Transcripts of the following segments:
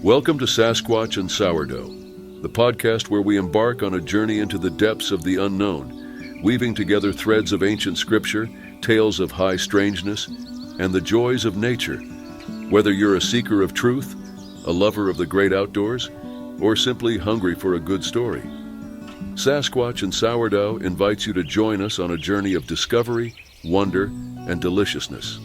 Welcome to Sasquatch and Sourdough, the podcast where we embark on a journey into the depths of the unknown, weaving together threads of ancient scripture, tales of high strangeness, and the joys of nature. Whether you're a seeker of truth, a lover of the great outdoors, or simply hungry for a good story, Sasquatch and Sourdough invites you to join us on a journey of discovery, wonder, and deliciousness.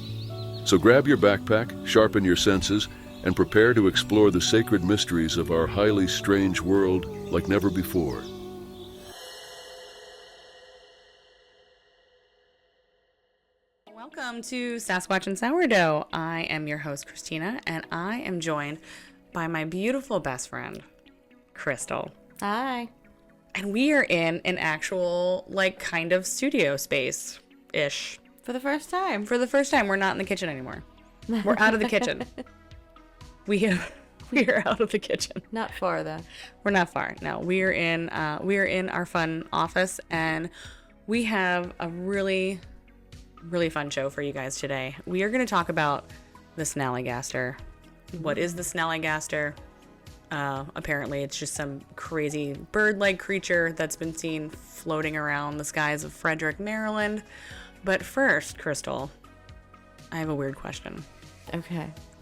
So grab your backpack, sharpen your senses, and prepare to explore the sacred mysteries of our highly strange world like never before. Welcome to Sasquatch and Sourdough. I am your host, Christina, and I am joined by my beautiful best friend, Crystal. Hi. And we are in an actual, kind of studio space-ish. For the first time. For the first time, we're not in the kitchen anymore. We're out of the kitchen. We are out of the kitchen. Not far though. We're not far. No, we are in our fun office, and we have a really, really fun show for you guys today. We are going to talk about the Snallygaster. What is the Snallygaster? Apparently, it's just some crazy bird-like creature that's been seen floating around the skies of Frederick, Maryland. But first, Crystal, I have a weird question.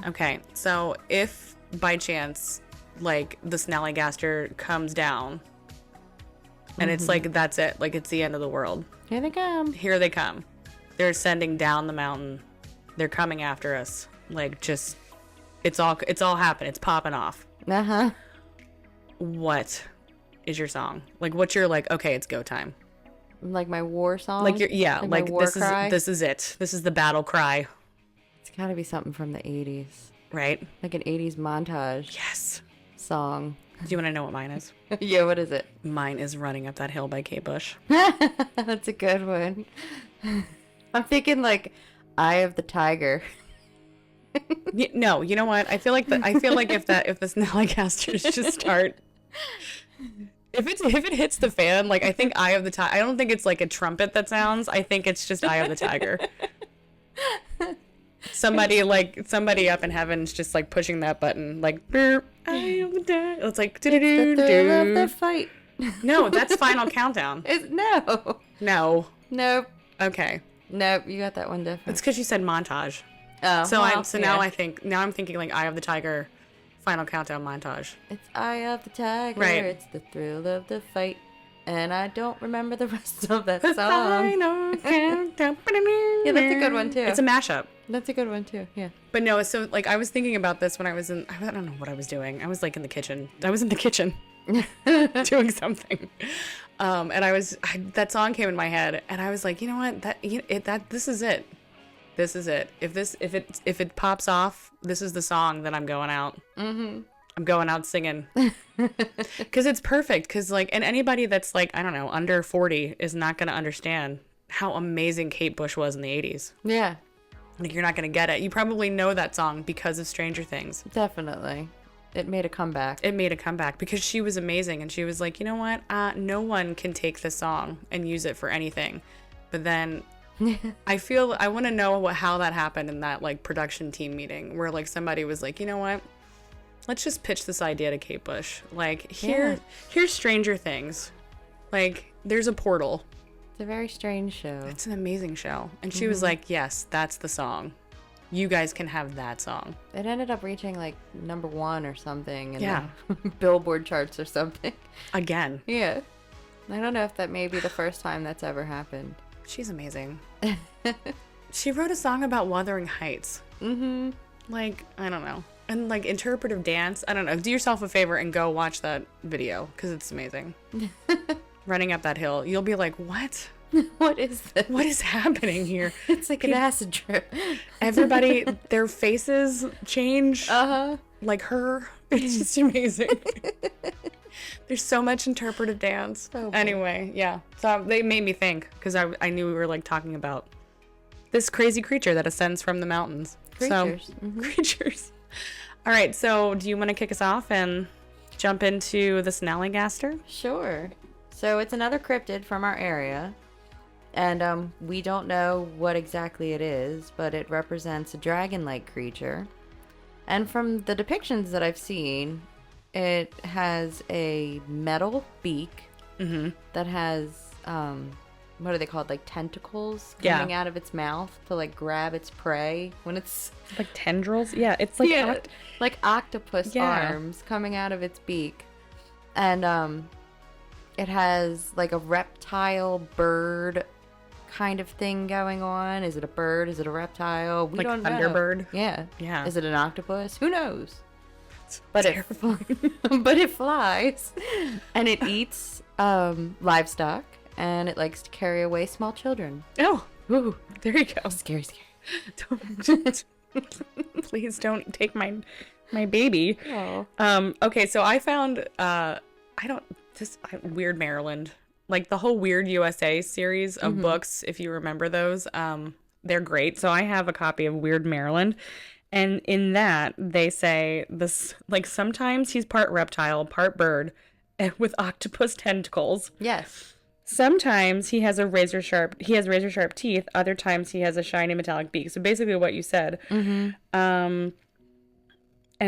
Okay, so if by chance, the Snallygaster comes down, and it's that's it, it's the end of the world. Here they come. Here they come. They're ascending down the mountain. They're coming after us. It's all happening. It's popping off. Uh-huh. What is your song? What's your, okay, it's go time? Like my war song? My war cry? This is it. This is the battle cry. It's gotta be something from the 80s. Right? Like an 80s montage. Yes. Song. Do you want to know what mine is? Yeah, what is it? Mine is Running Up That Hill by Kate Bush. That's a good one. I'm thinking Eye of the Tiger. No, you know what? I feel like if the Snallygasters just start, if it hits the fan, I think Eye of the Tiger. I don't think it's a trumpet that sounds. I think it's just Eye of the Tiger. Somebody up in heaven's just pushing that button, Eye of the Tiger. It's the thrill of the fight. No, that's Final Countdown. No. Nope. Okay. Nope. You got that one different. It's because you said montage. Oh. Now I'm thinking Eye of the Tiger, Final Countdown montage. It's Eye of the Tiger. Right. It's the thrill of the fight. And I don't remember the rest of that song. Final Countdown. Yeah, that's a good one too. It's a mashup. That's a good one too. Yeah. But no, so I was thinking about this when I was I don't know what I was doing. I was in the kitchen. I was in the kitchen doing something. And that song came in my head, and I was like, you know what? This is it. This is it. If it pops off, this is the song that I'm going out. Mm-hmm. I'm going out singing. Because it's perfect. Because and anybody that's I don't know, under 40 is not going to understand how amazing Kate Bush was in the 80s. Yeah. You're not going to get it. You probably know that song because of Stranger Things. Definitely. It made a comeback. Because she was amazing. And she was like, you know what? No one can take this song and use it for anything. But then I want to know how that happened in that production team meeting where somebody was like, you know what? Let's just pitch this idea to Kate Bush. Here's Stranger Things. There's a portal. It's a very strange show. It's an amazing show. And she was like, yes, that's the song. You guys can have that song. It ended up reaching number 1 or something in the Billboard charts or something. Again. Yeah. I don't know if that may be the first time that's ever happened. She's amazing. She wrote a song about Wuthering Heights. Mm-hmm. I don't know. And interpretive dance. I don't know. Do yourself a favor and go watch that video because it's amazing. Running Up That Hill. You'll be like, what? What is this? What is happening here? It's an acid trip. Everybody, their faces change. Uh-huh. Like her. It's just amazing. There's so much interpretive dance. Oh, anyway, yeah. So they made me think because I knew we were talking about this crazy creature that ascends from the mountains. Creatures. Creatures. All right. So do you want to kick us off and jump into the Snallygaster? Sure. So it's another cryptid from our area. And we don't know what exactly it is, but it represents a dragon-like creature. And from the depictions that I've seen, it has a metal beak that has, what are they called? Like tentacles coming out of its mouth to like grab its prey when it's Like tendrils? Yeah, it's like like octopus arms coming out of its beak. And it has like a reptile bird kind of thing going on. Is it a bird? Is it a reptile? We like don't know. Thunderbird. Yeah. Yeah. Is it an octopus? Who knows? But it flies and it eats livestock, and it likes to carry away small children. Oh, ooh, there you go. Scary. Don't, please don't take my baby. Oh. Okay, so I found Weird Maryland, like the whole Weird USA series of books. If you remember those, they're great. So I have a copy of Weird Maryland. And in that, they say this, like, sometimes he's part reptile, part bird, and with octopus tentacles. Yes. Sometimes he has razor sharp teeth. Other times he has a shiny metallic beak. So basically what you said. And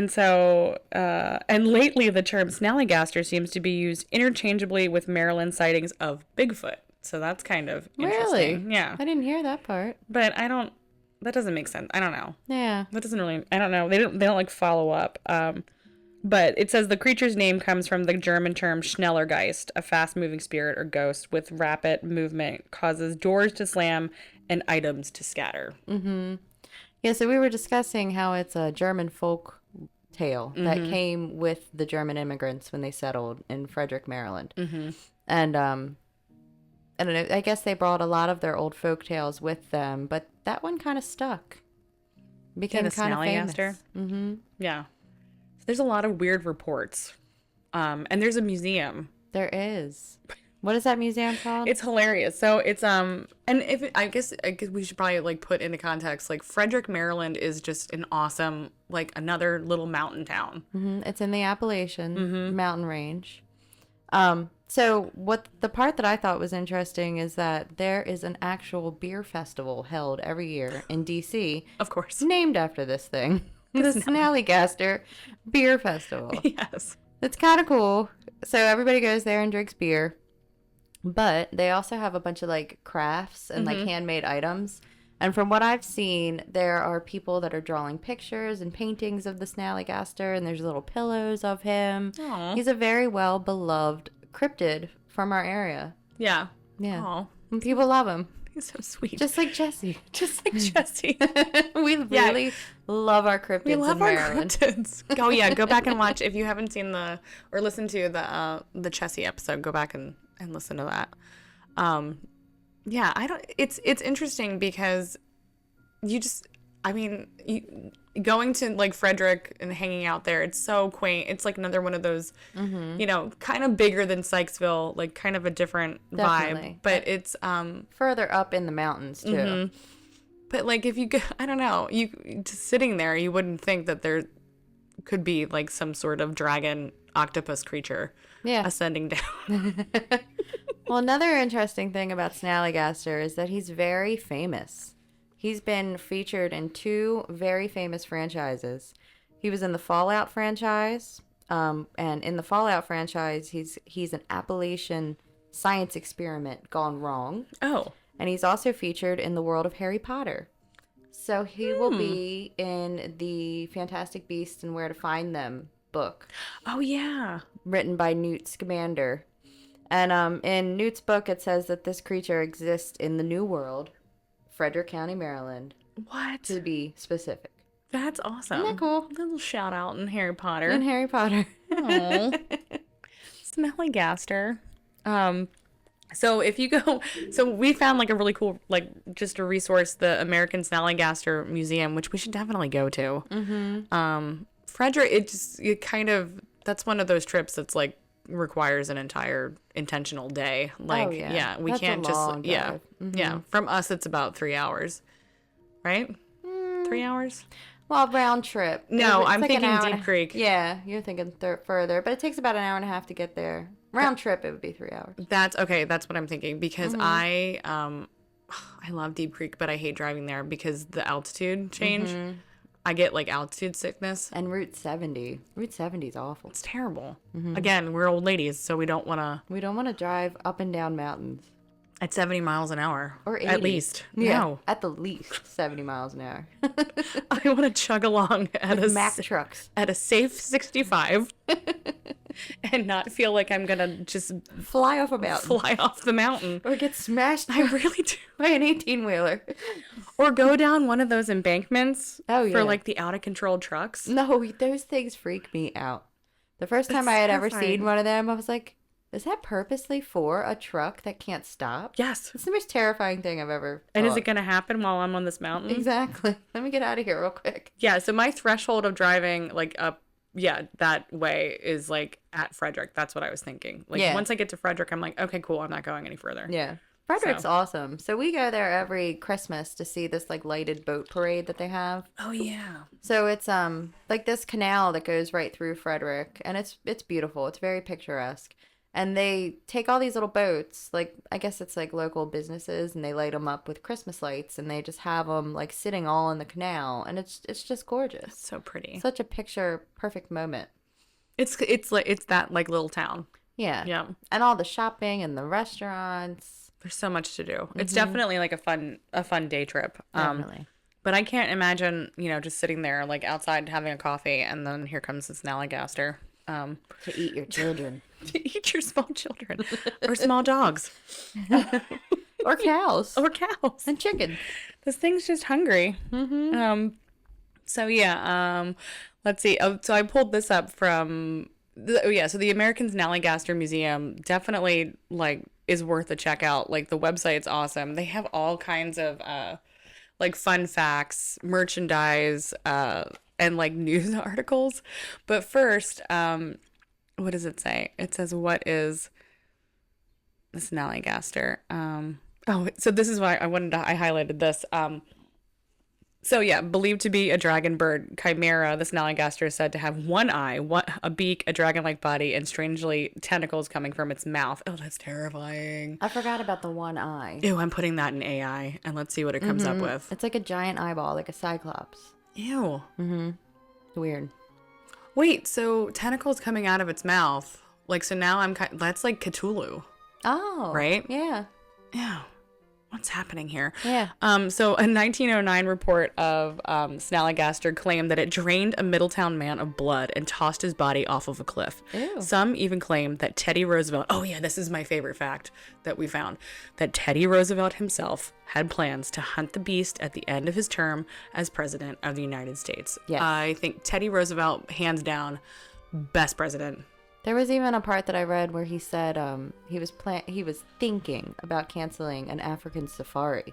so, and lately the term Snallygaster seems to be used interchangeably with Maryland sightings of Bigfoot. So that's kind of interesting. Really? Yeah. I didn't hear that part. But that doesn't make sense. I don't know. Yeah. That doesn't really, I don't know. They don't like follow up. But it says the creature's name comes from the German term Schnellergeist, a fast-moving spirit or ghost with rapid movement, causes doors to slam and items to scatter. Yeah, so we were discussing how it's a German folk tale that came with the German immigrants when they settled in Frederick, Maryland. And I don't know, I guess they brought a lot of their old folk tales with them, but that one kind of stuck. Became kind of famous. Yeah. There's a lot of weird reports. And there's a museum. There is. What is that museum called? It's hilarious. So it's and I guess we should probably like put into context, like Frederick, Maryland is just an awesome, like another little mountain town. It's in the Appalachian mountain range. So what the part that I thought was interesting is that there is an actual beer festival held every year in DC. Of course. Named after this thing. The Snallygaster Beer Festival. Yes. It's kind of cool. So everybody goes there and drinks beer. But they also have a bunch of like crafts and like handmade items. And from what I've seen, there are people that are drawing pictures and paintings of the Snallygaster, and there's little pillows of him. Aww. He's a very well beloved cryptid from our area. Yeah. Yeah. Aww. And people love him. He's so sweet. Just like Jesse. Just like Jesse. We really love our cryptids. We love our cryptids. Oh yeah, go back and watch if you haven't seen or listened to the Chessie episode. Go back and listen to that. Yeah, it's interesting because going to like Frederick and hanging out there, it's so quaint. It's like another one of those, kind of bigger than Sykesville, like kind of a different vibe. But it's further up in the mountains too. But like if you go, I don't know, you just sitting there, you wouldn't think that there could be like some sort of dragon octopus creature ascending down. Well, another interesting thing about Snallygaster is that he's very famous. He's been featured in 2 very famous franchises. He was in the Fallout franchise, and in the Fallout franchise, he's an Appalachian science experiment gone wrong. Oh. And he's also featured in the world of Harry Potter. So he will be in the Fantastic Beasts and Where to Find Them book. Oh, yeah. Written by Newt Scamander. And in Newt's book, it says that this creature exists in the New World, Frederick County, Maryland. What? To be specific. That's awesome. Isn't that cool? A little shout out in Harry Potter. In Harry Potter. Oh. Snallygaster. So if you go, we found like a really cool, like just a resource, the American Snallygaster Museum, which we should definitely go to. Frederick, that's one of those trips that's like requires an entire intentional day. Like, we that's can't just, drive. From us, it's about 3 hours, right? 3 hours? Well, round trip. No, It's I'm like thinking Deep Creek. Yeah, you're thinking further, but it takes about an hour and a half to get there. Round trip, it would be 3 hours. That's okay. That's what I'm thinking because I love Deep Creek, but I hate driving there because the altitude change. I get like altitude sickness. And Route 70. Route 70 is awful. It's terrible. Again, we're old ladies, so we don't want to. We don't want to drive up and down mountains. At 70 miles an hour. Or 80. At least. Yeah, No. at the least 70 miles an hour. I want to chug along at With Mack trucks. At a safe 65 and not feel like I'm going to just Fly off a mountain. fly off the mountain. Or get smashed I really do. by an 18-wheeler. Or go down one of those embankments Oh, yeah. for like the out of control trucks. No, those things freak me out. The first time It's I had ever terrifying. seen one of them, I was like, is that purposely for a truck that can't stop? Yes. It's the most terrifying thing I've ever And is thought. it going to happen while I'm on this mountain? Exactly. Let me get out of here real quick. Yeah, so my threshold of driving like up that way is like at Frederick. That's what I was thinking. Like Yeah. once I get to Frederick, I'm like, okay, cool, I'm not going any further. Yeah. Frederick's awesome. So we go there every Christmas to see this like lighted boat parade that they have. Oh yeah. So it's like this canal that goes right through Frederick, and it's beautiful. It's very picturesque. And they take all these little boats, like I guess it's like local businesses, and they light them up with Christmas lights, and they just have them like sitting all in the canal, and it's just gorgeous. So pretty. Such a picture perfect moment. It's like it's that like little town. Yeah. Yeah. And all the shopping and the restaurants. There's so much to do. It's definitely like a fun day trip. Definitely. But I can't imagine, just sitting there like outside having a coffee and then here comes the Snallygaster. To eat your children. To eat your small children or small dogs Or cows. or cows. And chickens. This thing's just hungry. So yeah, let's see. Oh, so I pulled this up from so the American Snallygaster Museum definitely like is worth a check out. Like the website's awesome. They have all kinds of like fun facts, merchandise, and like news articles. But first, what does it say? It says, what is the Snallygaster? So this is why I highlighted this. So yeah, believed to be a dragon bird chimera, the Snallygaster is said to have one eye, a beak, a dragon-like body, and strangely tentacles coming from its mouth. Oh, that's terrifying. I forgot about the one eye. Ew, I'm putting that in AI, and let's see what it comes up with. It's like a giant eyeball, like a cyclops. Ew. It's weird. Wait, so tentacles coming out of its mouth. Like, so now that's like Cthulhu, Oh. right? Yeah. Ew. What's happening here? Yeah. So a 1909 report of Snallygaster claimed that it drained a Middletown man of blood and tossed his body off of a cliff. Ew. Some even claimed that Teddy Roosevelt, oh yeah, this is my favorite fact that we found, that Teddy Roosevelt himself had plans to hunt the beast at the end of his term as president of the United States. Yes. I think Teddy Roosevelt, hands down, best president. There was even a part that I read where he said he was thinking about canceling an African safari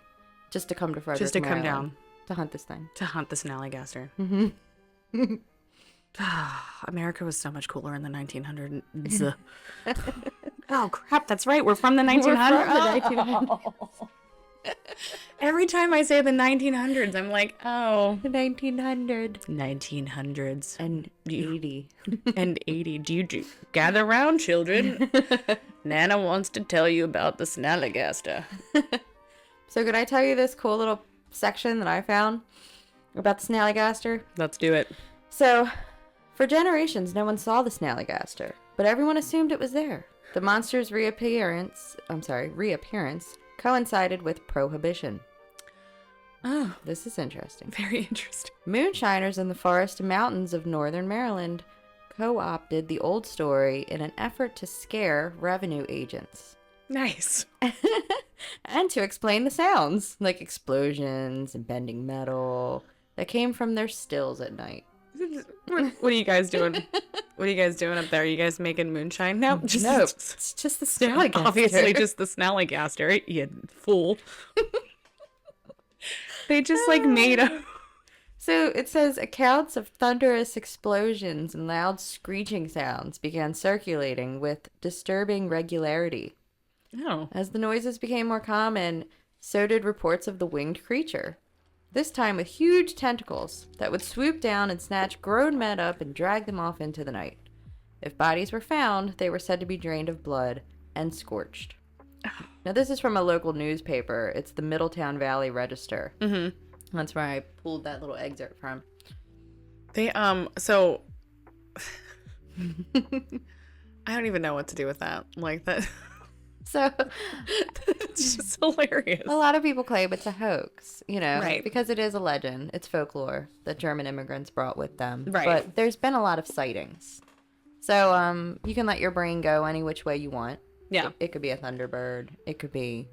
just to come to Frederick, Just to come Maryland, down. to hunt this thing. To hunt the Snallygaster. America was so much cooler in the 1900s. Oh, crap. That's right. We're from the 1900s. Every time I say the 1900s, I'm like, oh. The 1900 1900s. and 80. And 80. Do you gather round, children? Nana wants to tell you about the Snallygaster. So could I tell you this cool little section that I found about the Snallygaster? Let's do it. So, for generations, no one saw the Snallygaster, but everyone assumed it was there. The monster's reappearance coincided with prohibition. Oh, This is interesting. very interesting. Moonshiners in the forest and mountains of northern Maryland co-opted the old story in an effort to scare revenue agents. Nice. And to explain the sounds, like explosions and bending metal, that came from their stills at night. What are you guys doing? What are you guys doing up there? Are you guys making moonshine now? No, it's just the Snallygaster. Obviously, just the Snallygaster, you fool. They just like made a. So it says accounts of thunderous explosions and loud screeching sounds began circulating with disturbing regularity. No. As the noises became more common, so did reports of the winged creature. This time with huge tentacles that would swoop down and snatch grown men up and drag them off into the night. If bodies were found, they were said to be drained of blood and scorched. Now, this is from a local newspaper. It's the Middletown Valley Register. Mm-hmm. That's where I pulled that little excerpt from. They so I don't even know what to do with that. Like that. So It's just hilarious. a lot of people claim it's a hoax, Right. because it is a legend. It's folklore that German immigrants brought with them. Right. But there's been a lot of sightings. So you can let your brain go any which way you want. Yeah. It could be a thunderbird. It could be,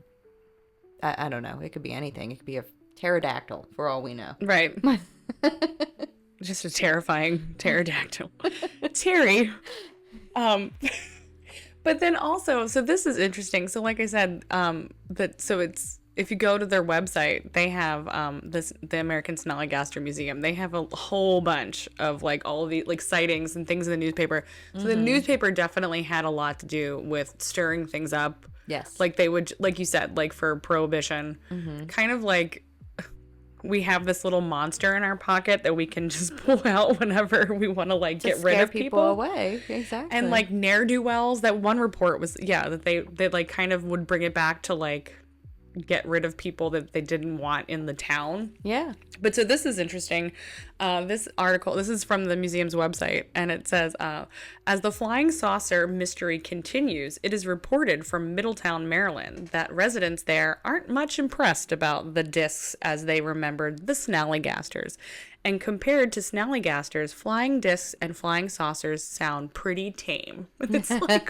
I don't know. It could be anything. It could be a pterodactyl for all we know. Right. Just a terrifying pterodactyl. Terry. But then also, so this is interesting. So like I said, it's, if you go to their website, they have the American Snallygaster Museum. They have a whole bunch of like all of the like sightings and things in the newspaper. So the newspaper definitely had a lot to do with stirring things up. Yes. Like they would, like you said, like for Prohibition, kind of like we have this little monster in our pocket that we can just pull out whenever we want to like get rid of people away. Exactly. And like ne'er-do-wells, that one report was that they like kind of would bring it back to like get rid of people that they didn't want in the town. Yeah. But so this is interesting. This article, this is from the museum's website, and it says, as the flying saucer mystery continues, it is reported from Middletown, Maryland, that residents there aren't much impressed about the discs as they remembered the Snallygasters. And compared to Snallygasters, flying discs and flying saucers sound pretty tame. It's like,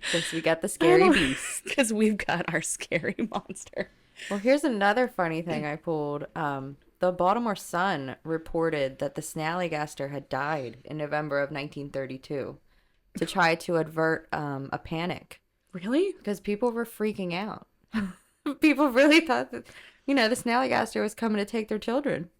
Because we got the scary beast. because we've got our scary monster. Well, here's another funny thing I pulled. The Baltimore Sun reported that the Snallygaster had died in November of 1932 to try to avert a panic Really? because people were freaking out. People really thought that, the Snallygaster was coming to take their children.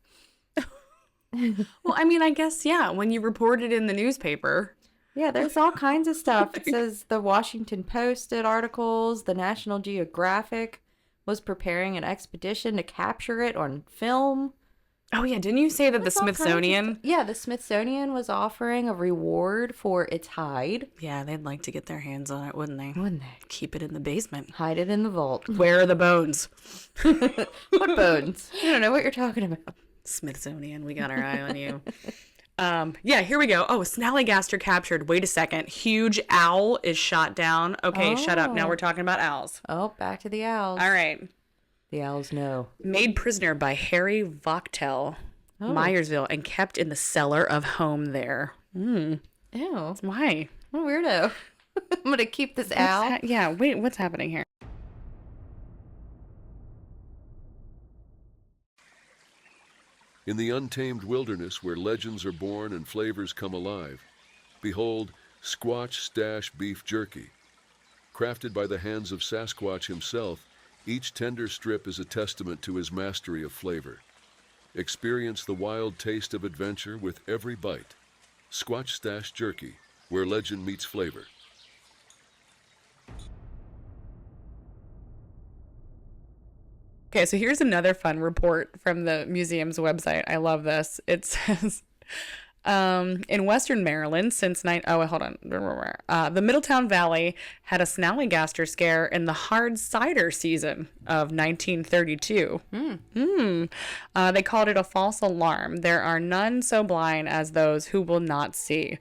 Well, I mean, I guess, yeah, when you report it in the newspaper. Yeah, there's all kinds of stuff. It says the Washington Post did articles. The National Geographic was preparing an expedition to capture it on film. Oh, yeah. Didn't you say that the There's all kinds of Smithsonian? stuff. Yeah, the Smithsonian was offering a reward for its hide. Yeah, they'd like to get their hands on it, wouldn't they? Wouldn't they? Keep it in the basement. Hide it in the vault. Where are the bones? What bones? I don't know what you're talking about. Smithsonian, we got our eye on you. Yeah, here we go. Oh, Snallygaster captured. Wait a second. Huge owl is shot down. Okay, shut up. Now we're talking about owls. Oh, back to the owls. All right. The owls know. Made prisoner by Harry Vochtel, Myersville, and kept in the cellar of home there. Ew. Why? What a weirdo. I'm going to keep this owl. Yeah, wait, what's happening here? In the untamed wilderness where legends are born and flavors come alive, behold Squatch Stash Beef Jerky. Crafted by the hands of Sasquatch himself, each tender strip is a testament to his mastery of flavor. Experience the wild taste of adventure with every bite. Squatch Stash Jerky, where legend meets flavor. Okay, so here's another fun report from the museum's website. I love this. It says, in Western Maryland since the Middletown Valley had a Snallygaster scare in the hard cider season of 1932. They called it a false alarm. There are none so blind as those who will not see.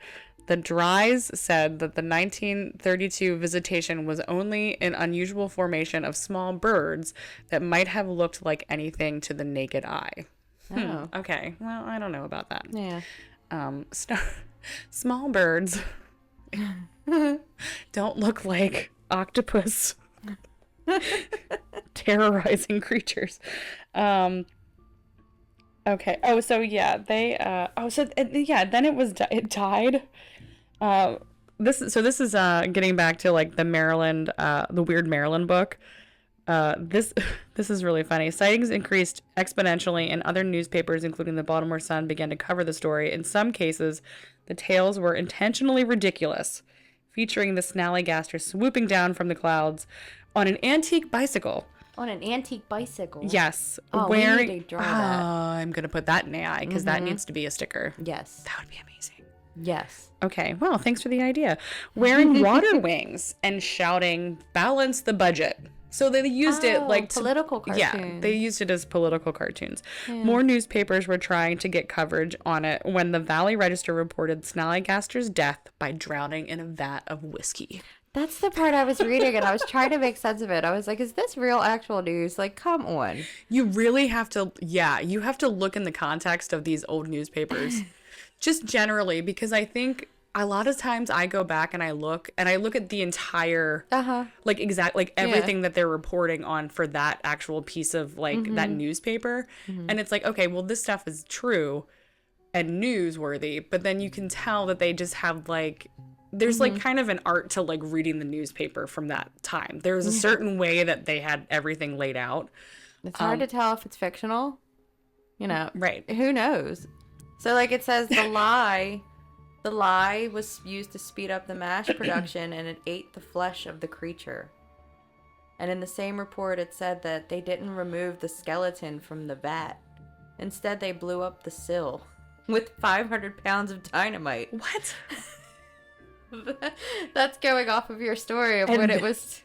The Dries said that the 1932 visitation was only an unusual formation of small birds that might have looked like anything to the naked eye. Oh. Okay, well, I don't know about that. Yeah. Small birds don't look like octopus terrorizing creatures. Okay. Oh, so yeah, they. Then it died. This is getting back to like the Maryland, the Weird Maryland book. This is really funny. Sightings increased exponentially, and other newspapers, including the Baltimore Sun, began to cover the story. In some cases, the tales were intentionally ridiculous, featuring the Snallygaster swooping down from the clouds on an antique bicycle. On an antique bicycle? Yes. Oh, we need to draw that. I'm going to put that in AI because that needs to be a sticker. Yes. That would be amazing. Yes. Okay, well, thanks for the idea. Wearing water wings and shouting, "Balance the budget." So they used it like political cartoons. Yeah, they used it as political cartoons. Yeah. More newspapers were trying to get coverage on it when the Valley Register reported Snallygaster's death by drowning in a vat of whiskey. That's the part I was reading, and I was trying to make sense of it. I was like, is this real actual news? Like, come on. You really have to, you have to look in the context of these old newspapers. Just generally, because I think a lot of times I go back and I look at the entire, like everything that they're reporting on for that actual piece of like that newspaper. And it's like, okay, well, this stuff is true and newsworthy, but then you can tell that they just have like, there's like kind of an art to like reading the newspaper from that time. There's a certain way that they had everything laid out. It's hard to tell if it's fictional, you know. Right. Who knows? So like it says the lie was used to speed up the mash production, and it ate the flesh of the creature. And in the same report it said that they didn't remove the skeleton from the vat. Instead they blew up the sill with 500 pounds of dynamite. What? That's going off of your story of when it was...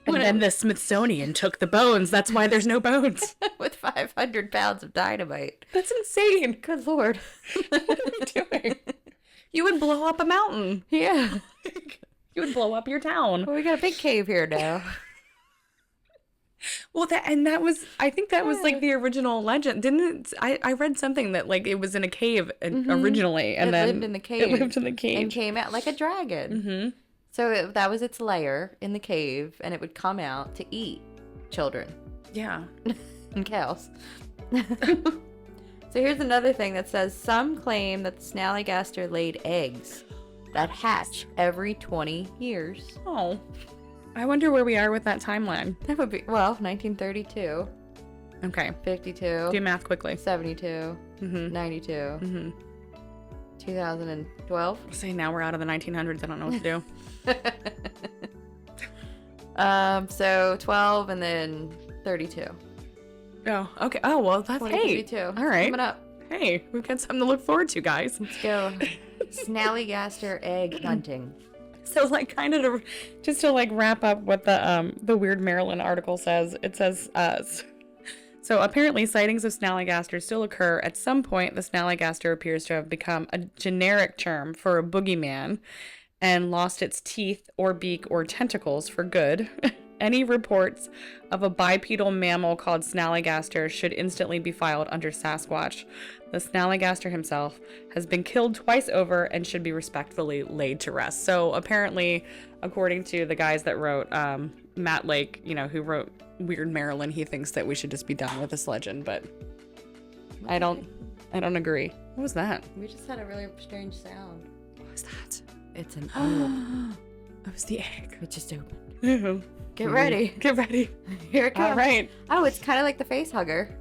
And then the Smithsonian took the bones. That's why there's no bones. With 500 pounds of dynamite. That's insane. Good Lord. What are we doing? You would blow up a mountain. Yeah. You would blow up your town. Well, we got a big cave here now. Well, I think that was like the original legend. Didn't it? I read something that like it was in a cave originally. And then lived in the cave. It lived in the cave. And came out like a dragon. So that was its lair in the cave, and it would come out to eat children. Yeah. And cows. So here's another thing that says, some claim that the Snallygaster laid eggs that hatch every 20 years. Oh. I wonder where we are with that timeline. That would be, well, 1932. Okay. 52. Do math quickly. 72. 92. 2012. Say now we're out of the 1900s. I don't know what to do. So 12 and then 32. Oh, okay. Oh, well, that's 2032. All right. Coming up. Hey, we've got something to look forward to, guys. Let's go. Snallygaster egg hunting. So, like, kind of just to like wrap up what the Weird Maryland article says. It says, so apparently sightings of Snallygaster still occur. At some point, the Snallygaster appears to have become a generic term for a boogeyman and lost its teeth or beak or tentacles for good. Any reports of a bipedal mammal called Snallygaster should instantly be filed under Sasquatch. The Snallygaster himself has been killed twice over and should be respectfully laid to rest. So apparently, according to the guys that wrote, Matt Lake, you know, who wrote Weird Maryland, he thinks that we should just be done with this legend, but I don't agree. What was that? We just had a really strange sound. What was that? It's an egg. That was the egg. It just opened. Ew. Get ready. Get ready. Here it comes. All right. Oh, it's kind of like the face hugger.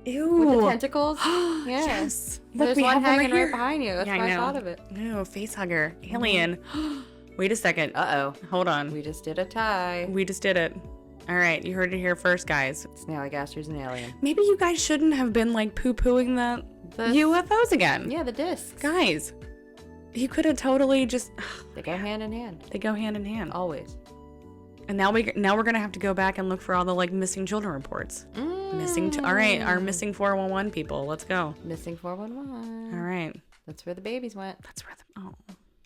Ew. With the tentacles. Yeah. Yes. There's we one have hanging here. right behind you. That's Yeah, why I I know. thought of it. Ew, face hugger. Alien. Wait a second. Uh-oh. Hold on. We just did a tie. We just did it. All right. You heard it here first, guys. Snallygaster's an alien. Maybe you guys shouldn't have been like poo-pooing the UFOs again. Yeah, the discs. Guys, you could have totally just... They go hand in hand. They go hand in hand. Always. And now we're going to have to go back and look for all the like missing children reports. All right, our missing 411 people. Let's go. Missing 411. All right. That's where the babies went. That's where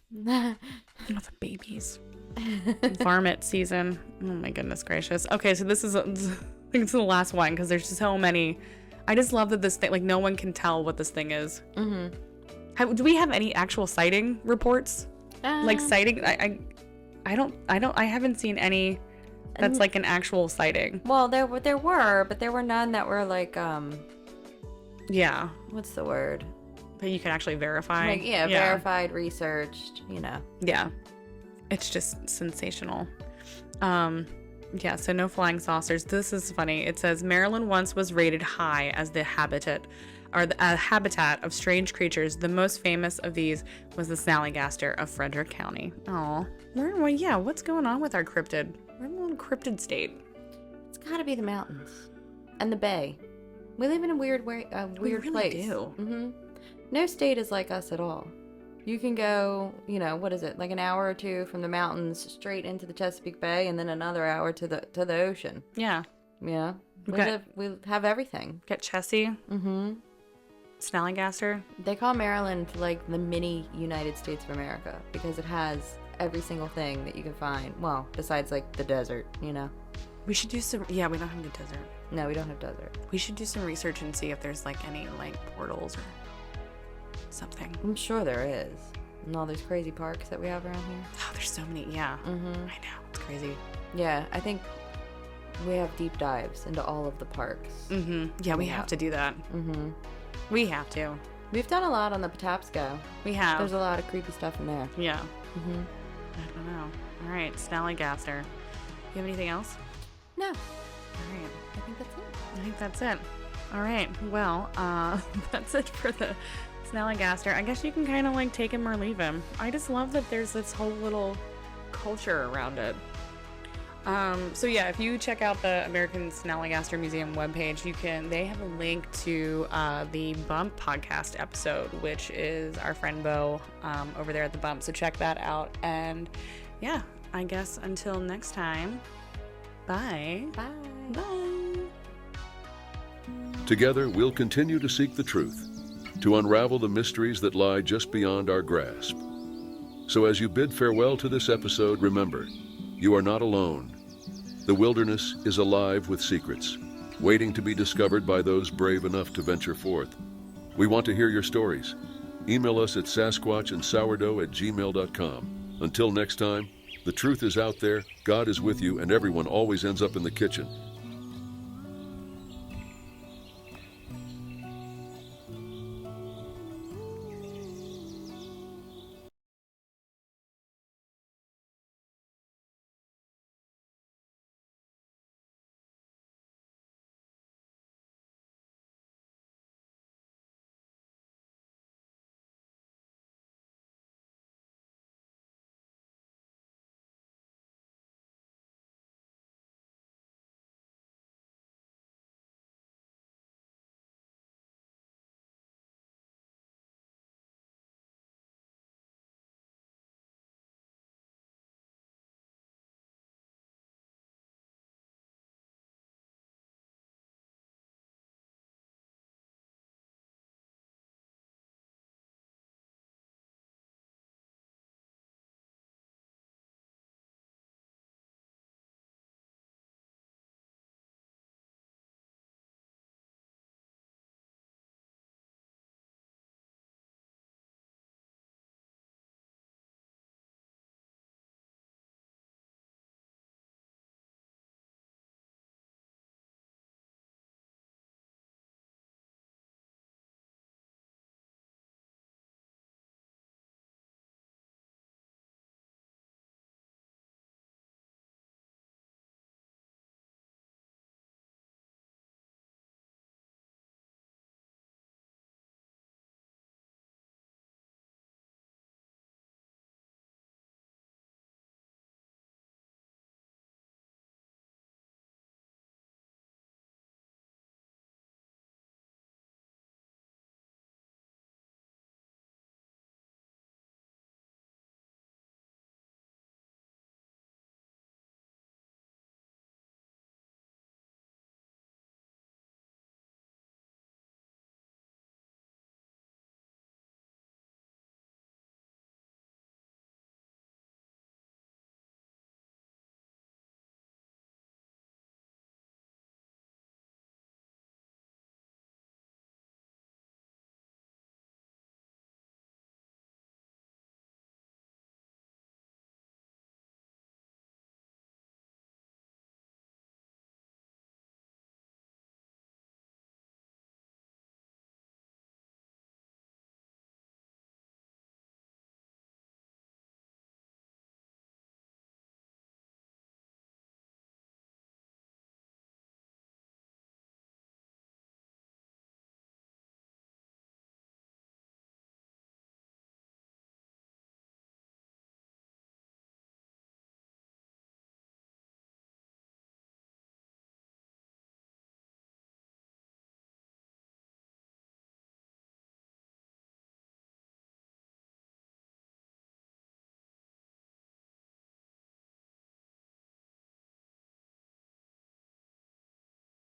the babies. Varmint season. Oh my goodness gracious. Okay, so this is I think it's the last one because there's so many. I just love that this thing, like, no one can tell what this thing is. Do we have any actual sighting reports? Like sighting? I haven't seen any that's like an actual sighting. Well, there were, but there were none that were like yeah. What's the word? That you can actually verify. Like, yeah, verified, researched, you know. Yeah. It's just sensational. Yeah, so no flying saucers. This is funny. It says Maryland once was rated high as the habitat of strange creatures. The most famous of these was the Snallygaster of Frederick County. Oh, well, yeah. What's going on with our cryptid? We're in a little cryptid state. It's got to be the mountains and the bay. We live in a weird we really place. do. No state is like us at all. You can go, what is it, like an hour or two from the mountains straight into the Chesapeake Bay, and then another hour to the ocean. Yeah. Yeah. Okay. We have everything. Get Chessie. Mm-hmm. Snallygaster. They call Maryland like the mini United States of America because it has every single thing that you can find. Well, besides like the desert, We should do some. Yeah, we don't have the desert. No, we don't have desert. We should do some research and see if there's like any like portals or something. I'm sure there is. And all those crazy parks that we have around here. Oh, there's so many. Yeah. Mm-hmm. I know. It's crazy. Yeah, I think we have deep dives into all of the parks. Mm-hmm. Yeah, we have to do that. Mm-hmm. We have to. We've done a lot on the Patapsco. We have. There's a lot of creepy stuff in there. Yeah. Mm-hmm. I don't know. All right, Snallygaster. You have anything else? No. All right. I think that's it. I think that's it. All right. Well, that's it for the Snallygaster. I guess you can kind of like take him or leave him. I just love that there's this whole little culture around it. So yeah, if you check out the American Snallygaster Museum webpage, they have a link to the Bump podcast episode, which is our friend Bo over there at the Bump. So check that out. And yeah, I guess until next time, bye. Bye. Bye. Together, we'll continue to seek the truth, to unravel the mysteries that lie just beyond our grasp. So as you bid farewell to this episode, remember, you are not alone. The wilderness is alive with secrets, waiting to be discovered by those brave enough to venture forth. We want to hear your stories. Email us at sasquatchandsourdough@gmail.com. Until next time, the truth is out there, God is with you, and everyone always ends up in the kitchen.